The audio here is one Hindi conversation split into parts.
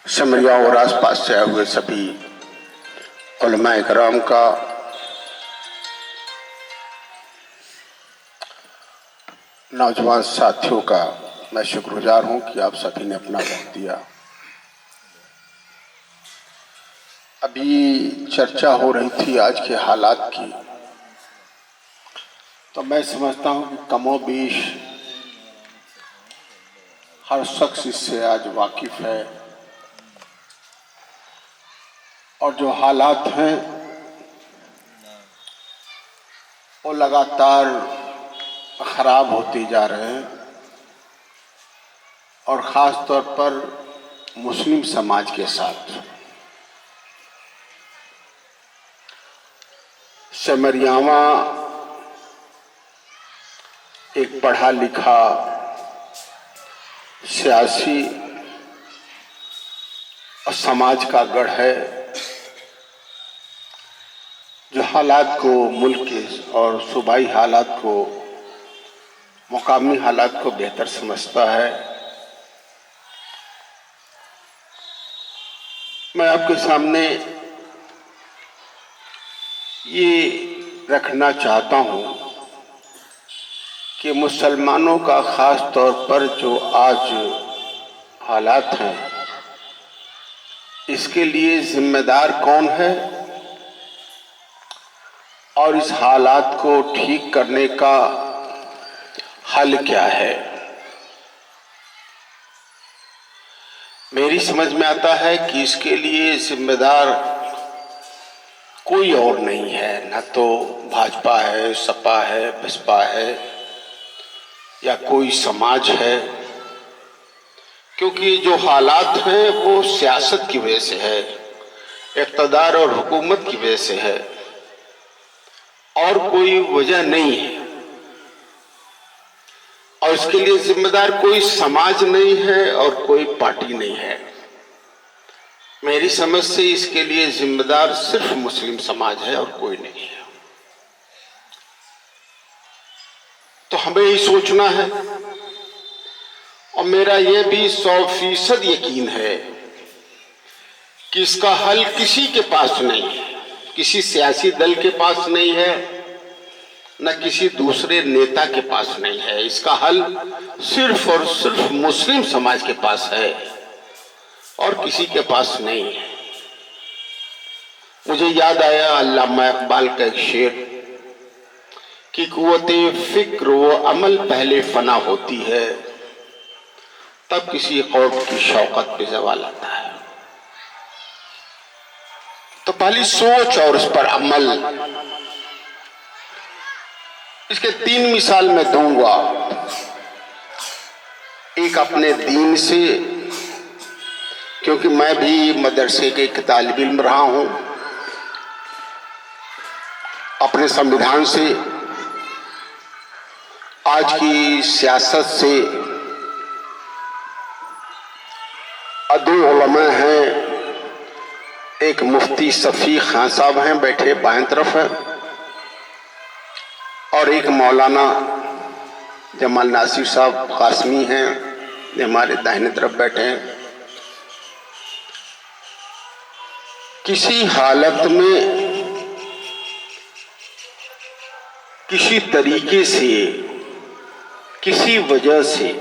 सिमरिया और आसपास से आए हुए सभी उलमाए कराम का नौजवान साथियों का मैं शुक्रगुजार हूं कि आप सभी ने अपना वक्त दिया। अभी चर्चा हो रही थी आज के हालात की, तो मैं समझता हूं कि कमोबेश हर शख्स इससे आज वाकिफ है और जो हालात हैं वो लगातार खराब होते जा रहे हैं और ख़ास तौर पर मुस्लिम समाज के साथ। सिमरियावा एक पढ़ा लिखा सियासी और समाज का गढ़ है जो हालात को, मुल्क के और सूबाई हालात को, मुकामी हालात को बेहतर समझता है। मैं आपके सामने ये रखना चाहता हूँ कि मुसलमानों का ख़ास तौर पर जो आज हालात हैं, इसके लिए जिम्मेदार कौन है और इस हालात को ठीक करने का हल क्या है। मेरी समझ में आता है कि इसके लिए जिम्मेदार कोई और नहीं है, न तो भाजपा है, सपा है, बसपा है या कोई समाज है, क्योंकि जो हालात हैं वो सियासत की वजह से है, इक़्तिदार और हुकूमत की वजह से है और कोई वजह नहीं है। और इसके लिए जिम्मेदार कोई समाज नहीं है और कोई पार्टी नहीं है। मेरी समझ से इसके लिए जिम्मेदार सिर्फ मुस्लिम समाज है और कोई नहीं है। तो हमें ही सोचना है और मेरा यह भी 100% यकीन है कि इसका हल किसी के पास नहीं है, किसी सियासी दल के पास नहीं है, न किसी दूसरे नेता के पास नहीं है। इसका हल सिर्फ और सिर्फ मुस्लिम समाज के पास है और किसी के पास नहीं है। मुझे याद आया अल्लामा इकबाल का एक शेर कि कुव्वते फिक्र व अमल पहले फना होती है, तब किसी कौम की शौकत पे ज़वाल आता है। तो पहली सोच और उस पर अमल, इसके 3 मिसाल मैं दूंगा। एक अपने दीन से, क्योंकि मैं भी मदरसे के एक तालिब इल्म रहा हूं, अपने संविधान से, आज की सियासत से। दो उलमा हैं, एक मुफ्ती शफी खान साहब हैं, बैठे बाएं तरफ है, और एक मौलाना जमाल नासिर साहब कासमी हैं, जो हमारे दाहिने तरफ बैठे हैं। किसी हालत में, किसी तरीके से, किसी वजह से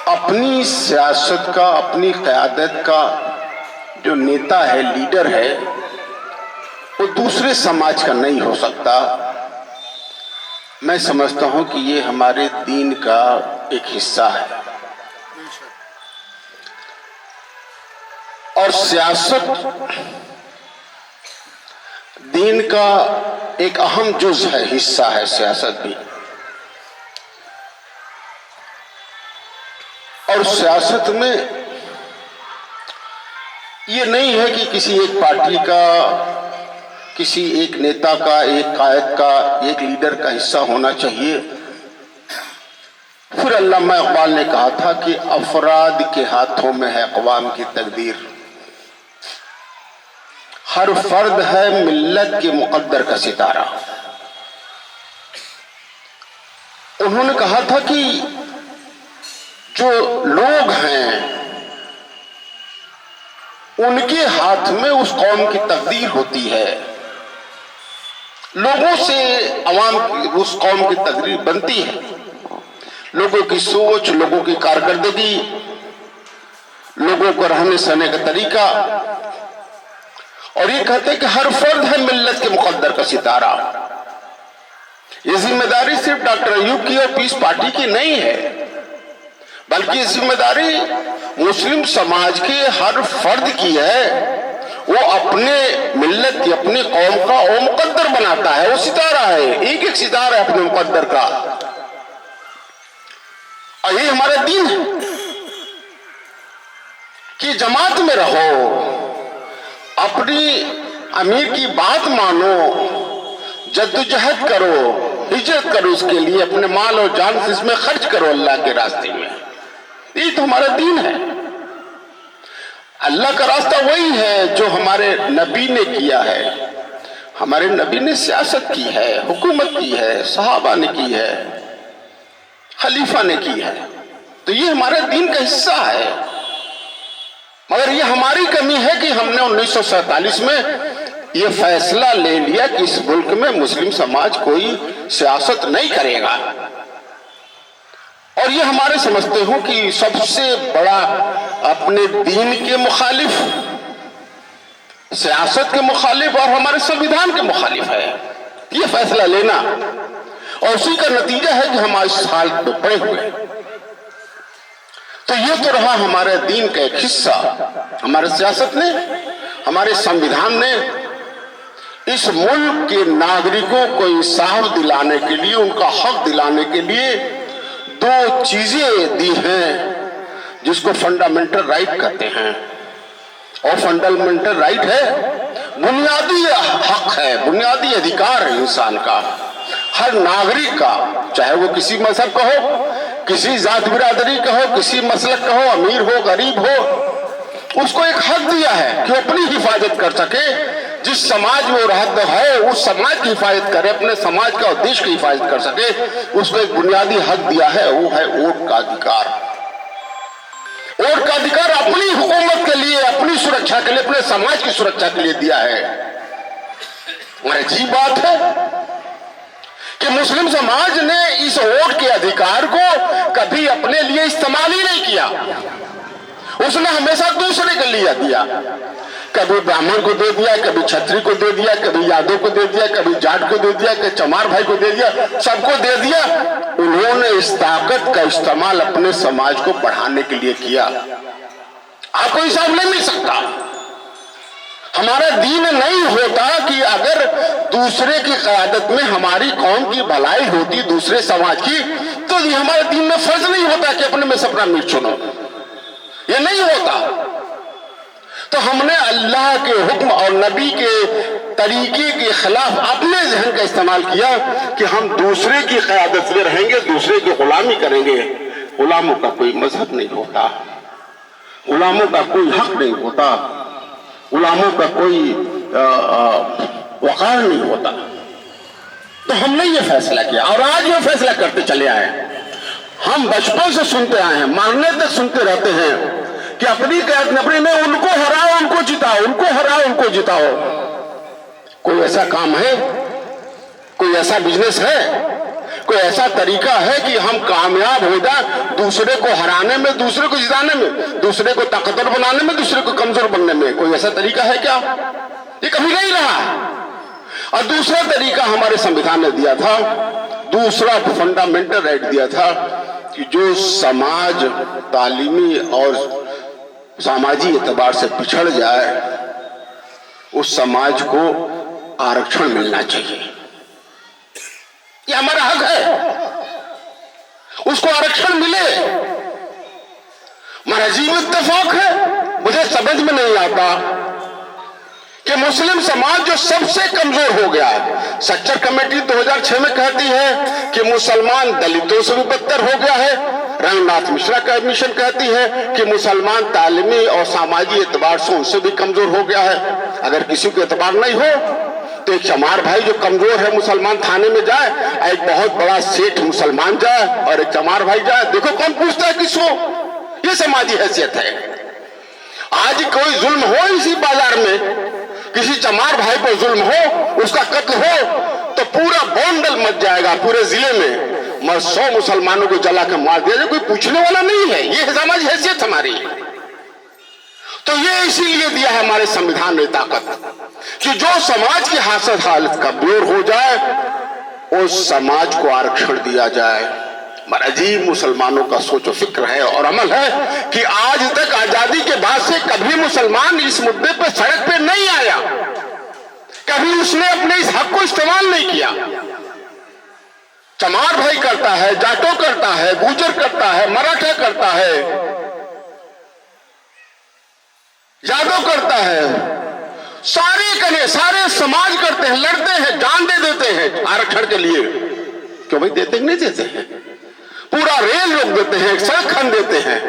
अपनी सियासत का, अपनी क़यादत का जो नेता है, लीडर है, वो दूसरे समाज का नहीं हो सकता। मैं समझता हूं कि ये हमारे दीन का एक हिस्सा है और सियासत दीन का एक अहम जुज़ है, हिस्सा है सियासत भी। और सियासत में ये नहीं है कि किसी एक पार्टी का, किसी एक नेता का, एक कायद का, एक लीडर का हिस्सा होना चाहिए। फिर अल्लामा इकबाल ने कहा था कि अफराद के हाथों में है अक़वाम की तकदीर, हर फर्द है मिल्लत के मुक़द्दर का सितारा। उन्होंने कहा था कि जो लोग हैं उनके हाथ में उस कौम की तकदीर होती है। लोगों से अवाम की उस कौम की तकदीर बनती है। लोगों की सोच, लोगों की कारकर्दगी, लोगों को रहने सहने का तरीका। और ये कहते हैं कि हर फर्द है मिल्लत के मुकद्दर का सितारा। ये जिम्मेदारी सिर्फ डॉक्टर अयूब की और पीस पार्टी की नहीं है, बल्कि ये जिम्मेदारी मुस्लिम समाज के हर फर्द की है। वो अपने मिल्लत की, अपनी कौम का वो मुकद्दर बनाता है, वो सितारा है, एक एक सितारा है अपने मुकद्दर का। और ये हमारा दीन है कि जमात में रहो, अपनी अमीर की बात मानो, जद्दोजहद करो, हिजरत करो, उसके लिए अपने माल और जान से इसमें खर्च करो अल्लाह के रास्ते में। ये तो हमारा दीन है। अल्लाह का रास्ता वही है जो हमारे नबी ने किया है। हमारे नबी ने सियासत की है, हुकूमत की है, सहाबा ने की है, खलीफा ने की है। तो ये हमारे दीन का हिस्सा है। मगर ये हमारी कमी है कि हमने 1947 में ये फैसला ले लिया कि इस मुल्क में मुस्लिम समाज कोई सियासत नहीं करेगा। और ये हमारे समझते हो कि सबसे बड़ा अपने दीन के मुखालिफ, सियासत के मुखालिफ और हमारे संविधान के मुखालिफ है ये फैसला लेना। और उसी का नतीजा है कि हम इस हाल में पड़े हुए। तो ये तो रहा हमारे दीन का एक हिस्सा। हमारे सियासत ने, हमारे संविधान ने इस मुल्क के नागरिकों को इंसाफ दिलाने के लिए, उनका हक दिलाने के लिए दो चीजें दी हैं जिसको फंडामेंटल राइट कहते हैं। और फंडामेंटल राइट है, बुनियादी हक है, बुनियादी अधिकार है इंसान का, हर नागरिक का, चाहे वो किसी मजहब का हो, किसी जात बिरादरी का हो, किसी मसलक का हो, अमीर हो गरीब हो, उसको एक हक दिया है कि अपनी हिफाजत कर सके। जिस समाज में वो रहता है उस समाज की हिफाजत करे, अपने समाज का और देश की हिफाजत कर सके, उसको एक बुनियादी हक दिया है, वो है वोट का अधिकार। वोट का अधिकार अपनी हुकूमत के लिए, अपनी सुरक्षा के लिए, अपने समाज की सुरक्षा के लिए दिया है। और अजीब बात है कि मुस्लिम समाज ने इस वोट के अधिकार को कभी अपने लिए इस्तेमाल ही नहीं किया। उसने हमेशा दूसरे के लिए दिया। कभी ब्राह्मण को दे दिया, कभी छत्री को दे दिया, कभी यादव को दे दिया, कभी जाट को दे दिया, कभी चमार भाई को दे दिया, सबको दे दिया। उन्होंने इस ताकत का इस्तेमाल अपने समाज को बढ़ाने के लिए किया। आपको हिसाब नहीं मिल सकता। हमारा दीन नहीं होता कि अगर दूसरे की क़यादत में हमारी कौम की भलाई होती, दूसरे समाज की, तो ये हमारे दीन में फर्ज नहीं होता कि अपने में से अपना मीर चुनो। ये नहीं होता। तो हमने अल्लाह के हुक्म और नबी के तरीके के खिलाफ अपने जहन का इस्तेमाल किया कि हम दूसरे की क़यादत में रहेंगे, दूसरे की गुलामी करेंगे। गुलामों का कोई मजहब नहीं होता, गुलामों का कोई हक नहीं होता, गुलामों का कोई वक़ार नहीं होता। तो हमने ये फैसला किया और आज ये फैसला करते चले आए। हम बचपन से सुनते आए हैं, मारने तक सुनते रहते हैं कि अपनी में उनको हराओ, उनको जिताओ, उनको हराओ, उनको जिताओ। कोई ऐसा काम है, कोई ऐसा बिजनेस है, कोई ऐसा तरीका है कि हम कामयाब हो जाए दूसरे को हराने में, दूसरे को जिताने में, दूसरे को ताकतवर बनाने में, दूसरे को कमजोर बनने में? कोई ऐसा तरीका है क्या? ये कभी नहीं रहा। और दूसरा तरीका हमारे संविधान ने दिया था, दूसरा फंडामेंटल राइट दिया था कि जो समाज तालीमी और सामाजिक एतबार से पिछड़ जाए उस समाज को आरक्षण मिलना चाहिए। ये हमारा हक है, उसको आरक्षण मिले। हमारा अजीब इत्तेफाक है, मुझे समझ में नहीं आता कि मुस्लिम समाज जो सबसे कमजोर हो गया है। सच्चर कमेटी 2006 में कहती है कि मुसलमान दलितों से भी बदतर हो गया है। रंगनाथ मिश्रा कमीशन कहती है कि मुसलमान तालीमी और सामाजिक एतबार से उनसे भी कमजोर हो गया है। अगर किसी को एतबार नहीं हो तो एक चमार भाई जो कमजोर है मुसलमान थाने में जाए, एक बहुत बड़ा सेठ मुसलमान जाए और एक चमार भाई जाए, देखो कौन पूछता है किसको? ये समाजी हैसियत है। आज कोई जुल्म हो इसी बाजार में, किसी चमार भाई पर जुल्म हो, उसका कत्ल हो, तो पूरा बोंडल मच जाएगा पूरे जिले में। 100 मुसलमानों को जला के मार दिया जाए, कोई पूछने वाला नहीं है। ये समाजी हैसियत हमारी। तो ये इसीलिए दिया है हमारे संविधान ने ताकत कि जो समाज की हालत कमजोर हो जाए उस समाज को आरक्षण दिया जाए। मगर अजीब मुसलमानों का सोचो फिक्र है और अमल है कि आज तक आजादी के बाद से कभी मुसलमान इस मुद्दे पर सड़क पे नहीं आया, कभी उसने अपने इस हक को इस्तेमाल नहीं किया। चमार भाई करता है, जाटो करता है, गुजर करता है, मराठा करता है, यादव करता है, सारे समाज करते हैं, लड़ते हैं, जान दे देते हैं आरक्षण के लिए। क्यों भाई देते नहीं देते हैं? पूरा रेल रोक देते हैं, सड़क खन देते हैं।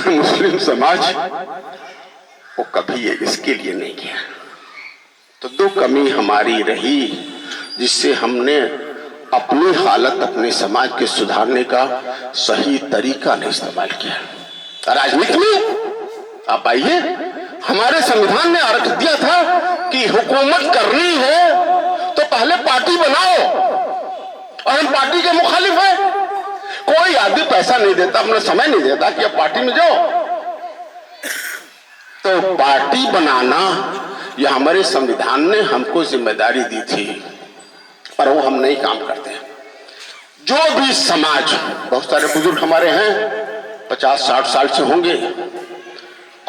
मुस्लिम समाज वो कभी इसके लिए नहीं किया। तो दो कमी हमारी रही जिससे हमने अपनी हालत अपने समाज के सुधारने का सही तरीका नहीं इस्तेमाल किया। राजनीति में आप आइए, हमारे संविधान ने आरक्षण दिया था कि हुकूमत करनी है तो पहले पार्टी बनाओ, और हम पार्टी के मुखालिफ है। कोई आदमी पैसा नहीं देता, अपना समय नहीं देता कि अब पार्टी में जाओ। तो पार्टी बनाना यह हमारे संविधान ने हमको जिम्मेदारी दी थी, पर वो हम नहीं काम करते। जो भी समाज, बहुत सारे बुजुर्ग हमारे हैं 50-60 साल से होंगे,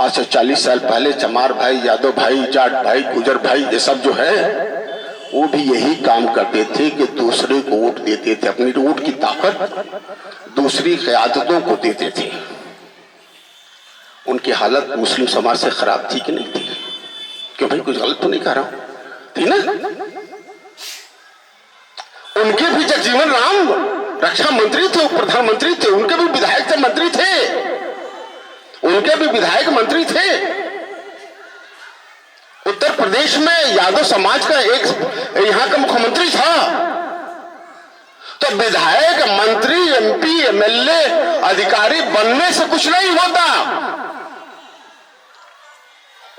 आज से 40 साल पहले चमार भाई, यादव भाई, जाट भाई, गुजर भाई, ये सब जो है वो भी यही काम करते थे कि दूसरे को वोट देते थे, अपनी वोट की ताकत दूसरी क़यादतों को देते थे। उनकी हालत मुस्लिम समाज से खराब थी कि नहीं थी? क्यों भाई, कुछ गलत तो नहीं कह रहा हूं, थी ना? उनके भी जगजीवन राम रक्षा मंत्री थे, प्रधानमंत्री थे, उनके भी विधायक थे, मंत्री थे, उनके भी विधायक मंत्री थे। उत्तर प्रदेश में यादव समाज का एक यहां का मुख्यमंत्री था। तो विधायक, मंत्री, एमपी, एमएलए, अधिकारी बनने से कुछ नहीं होता,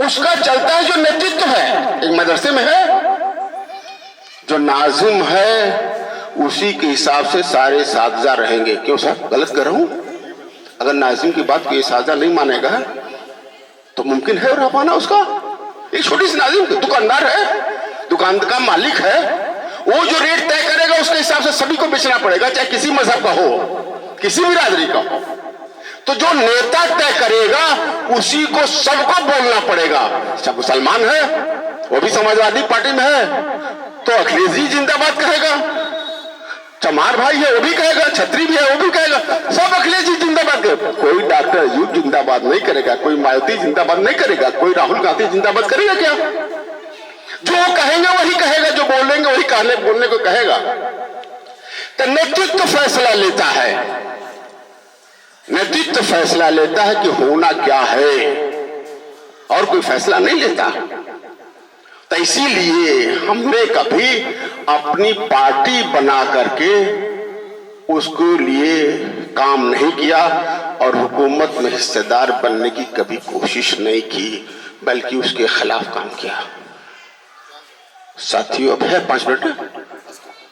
उसका चलता है जो नेतृत्व है। एक मदरसे में है जो नाजिम है उसी के हिसाब से सारे असातिज़ा रहेंगे। क्यों साहब, गलत कर रहा हूं? अगर नाजिम की बात कोई असातिज़ा नहीं मानेगा तो मुमकिन है रह पाना उसका। एक छोटी सी नाजिम दुकानदार है, दुकान का मालिक है, वो जो रेट तय करेगा उसके हिसाब से सभी को बेचना पड़ेगा, चाहे किसी मजहब का हो, किसी भी बिरादरी का हो। तो जो नेता तय करेगा उसी को सबको बोलना पड़ेगा। सब मुसलमान है, वो भी समाजवादी पार्टी में है तो अखिलेश जी जिंदाबाद कहेगा, चमार भाई है वो भी कहेगा, छत्री भी है वो भी कहेगा, सब अखिलेश जी जिंदाबाद करेगा। कोई डॉक्टर अयूब जिंदाबाद नहीं करेगा, कोई मायावती जिंदाबाद नहीं करेगा, कोई राहुल गांधी जिंदाबाद करेगा क्या? जो कहेंगे वही कहेगा, जो बोलेंगे वही कहने बोलने को कहेगा। तो नेतृत्व फैसला लेता है, नेतृत्व फैसला लेता है कि होना क्या है, और कोई फैसला नहीं लेता। तो इसीलिए हमने कभी अपनी पार्टी बना करके उसके लिए काम नहीं किया और हुकूमत में हिस्सेदार बनने की कभी कोशिश नहीं की, बल्कि उसके खिलाफ काम किया। साथियों, अब है 5 मिनट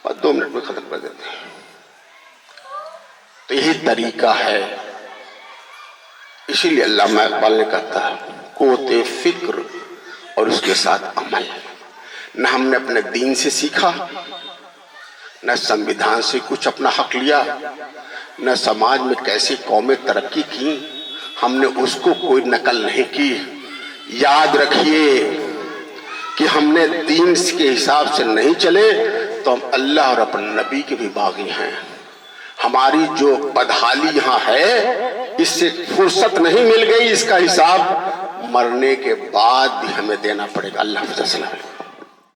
और 2 मिनट में खत्म कर देते हैं। तो यही तरीका है। इसीलिए अल्लामा इकबाल ने कहता है कोते फिक्र और उसके साथ अमल। न हमने अपने दीन से सीखा, न संविधान से कुछ अपना हक लिया, न समाज में कैसे कौमें तरक्की की, हमने उसको कोई नकल नहीं की। याद रखिए कि हमने दीन के हिसाब से नहीं चले तो हम अल्लाह और अपने नबी के भी बागी हैं। हमारी जो बदहाली यहाँ है इससे फुर्सत नहीं मिल गई, इसका हिसाब मरने के बाद भी हमें देना पड़ेगा। अल्लाह हाफ़िज़।